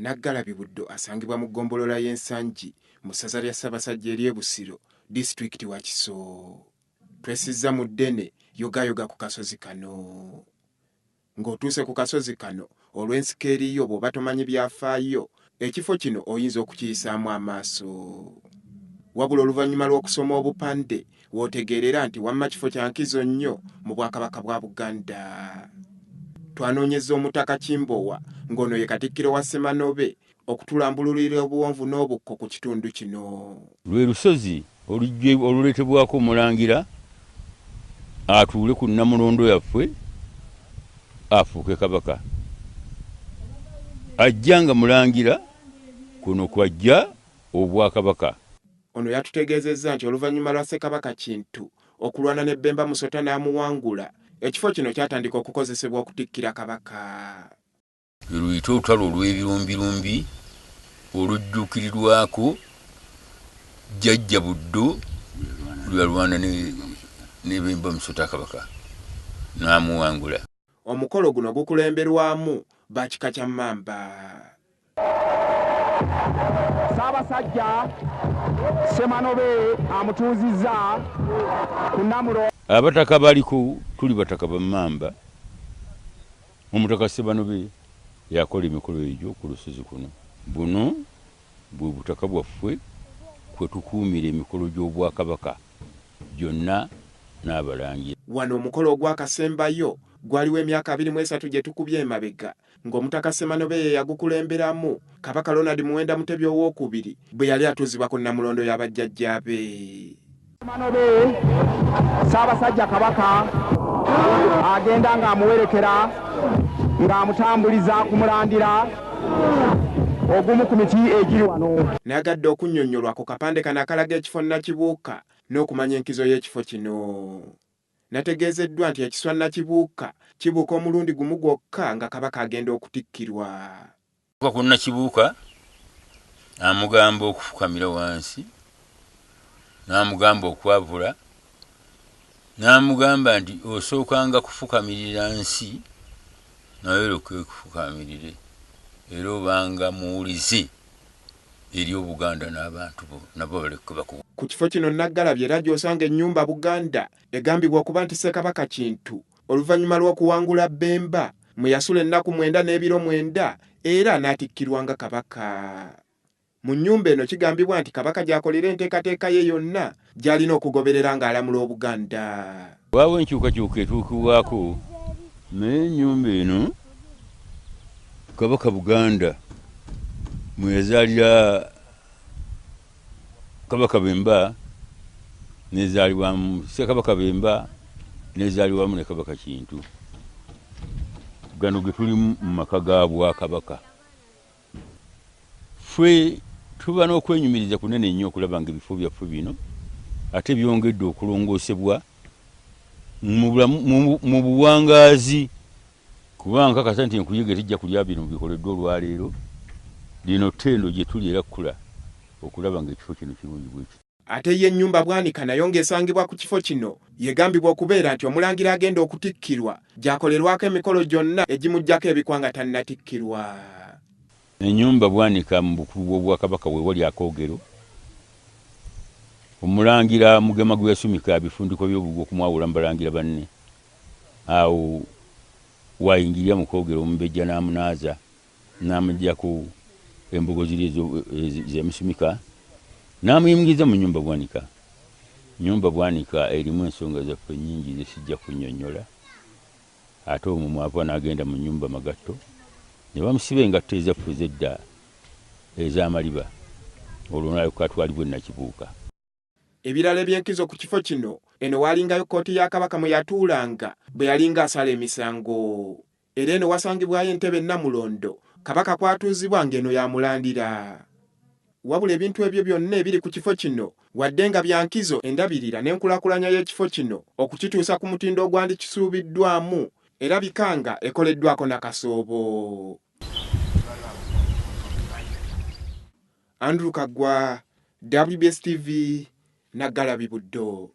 Naggalabi Buddo asangibwa mu ggombolola y'Ensangi mu ssaza lya Ssaabasajja ery'e Busiro, disitulikiti Wakiso. Twessizza mu ddene yogayoga ku kasozi kano. Ng'otuuse ku kasozi kano olw'ensiko eriyo bw'oba tomanyi byafaayo, ekifo kino oyinza okukiyisaamu amaaso. Wabula oluvannyuma lw'okusoma obupande w'otegeerera nti wamma kifo kya nkizo nnyo mu Bwakabaka bwa Buganda. Twanoonyezza Omutaka Kimbowa ng'ono ye Katikkiro wa Ssemanobe okutulambululira obuwonvu n'obukko ku kitundu kino. Lwe lusozi oluleetebwako Omulangira atuule ku Namulondo yaffe afuuke kabaka. Ajja nga Mulangira kuno kwajja Obwakabaka. Ono yatutegeezezza nti oluvannyuma lwa Ssekabaka Kintu okulwana ne Bemba Musota n'amuwangula, ekifo kino kyatandika okukozesebwa okutikkira kabaka. Luyita olutalo olw'ebirumbirumbi olujjuukirirwako Jjajja Buddo lwalwana ne Bemba Musota kabaka n'amuwangula. Omukolo guno gukulemberwamu bakika kya Mmamba. Ssaabasajja Ssemanobe amutuuzizza ku Namulondo. Abataka baliko tuli bataka ba Mmamba. Omutaka Ssemanobe yakola emikolo egyo ku lusozi kuno. Buno bwe butaka bwaffe kwe tukuumira emikolo gy'Obwakabaka gyonna n'Abalangira. Wano omukolo ogwakasembayo gwaliwo emyaka 23 gye tukubye emabega, ng'Omutaka Ssemanobe ye yagukulemberamu Kabaka Ronald Muwenda Mutebi II bwe yali atuuzibwa ku Namulondo y'abajjajjaabe. Ssemanobe Ssaabasajja Kabaka agenda ng'amuwerekera ng'amutambuliza kumulandira ogumu ku miti egiri wano. N'agadde okunnyonnyolwa ku kapande kano akalaga ekifo Nakibuuka n'okumanya enkizo y'ekifo kino. Nategeezeddwa nti ekiswa Nakibuuka kibuuka omulundi gumu gwokka nga kabaka agenda okutikkirwa. Ku Nakibuuka amugamba okufukamira wansi, n'amugamba okwavula, n'amugamba nti osookanga kufukamirira nsi naye olyoke kufukamirire era obanga muwulize eri Obuganda n'abantu bo nabo baleke bakuwa. Ku kifo kino Naggalabye era gy'osanga ennyumba Buganda egambibwa okuba nti Ssekabaka Kintu oluvannyuma lw'okuwangula Bemba mwe yasula ennaku 9 n'ebiro 9 era n'atikkirwa nga kabaka. Mu nnyumba eno kigambibwa nti kabaka gy'akolera enteekateeka ye yonna gy'alina okugoberera ng'alamula Obuganda. Waawo enkyukakyuka etuukibwako naye ennyumba eno Kabaka Buganda mwe yazaalira Kabaka Bemba n'ezaalibwamu Ssekabaka Bemba n'ezaalibwamu ne Kabaka Kintu. Gano ge tuli mu maka ga Bwakabaka. Ffe tuba n'okwenyumiriza kunene nnyo okulaba ng'ebifo byaffe bino ate byongedde okulongoosebwa mu buwangaazi, kubanga nkakasa nti enkuyege tijja kulya bino bikoleddwa olwaleero. Lino ttendo gye tuli era kkula okulaba ng'ekifo kino kirungi bweki. Ate ye ennyumba Bwanika nayo ng'esangibwa ku kifo kino yegambibwa okubeera nti Omulangira agenda okutikkirwa gy'akolerwako emikolo gyonna egimuggyako ebikwanga tannatikkirwa. Ennyumba Bwanika mu bukulu bw'Obwakabaka we wali akoogero, Omulangira Mugema gwe yasumika ebifundiko by'obululu okumwawula mu balangira banne. Awo wayingirira mu koogero Omumbejja n'amunaaza n'amuggyako embogo ziri zemusumika n'amuyimiriza mu nnyumba Bwanika. Nnyumba Bwanika erimu ensonga zaffe nnyingi ze sijja kunnyonnyola. Ate omwo mwava n'agenda mu nnyumba Magatto ne bamusiba engatto ezaffe ez'edda ez'amaliba, olwo n'alyoka atwalibwa e Nakibuuka. Ebirala eby'enkizo ku kifo kino eno waalingayo kkooti ya Kabaka mwe yatuulanga bwe yalinga asala emisango. Era eno wasangibwayo entebe Namulondo Kabaka kwatuuzibwa ng'eno yamulandira. Wabula ebintu ebyo byonna ebiri ku kifo kino wadde nga bya nkizo, endabirira n'enkulaakulanya y'ekifo kino okukituusa ku mutindo ogwandikisuubiddwamu era bikanga ekoleddwako na Kasoobo. Andrew Kaggwa, WBS TV, Naggalabi Buddo.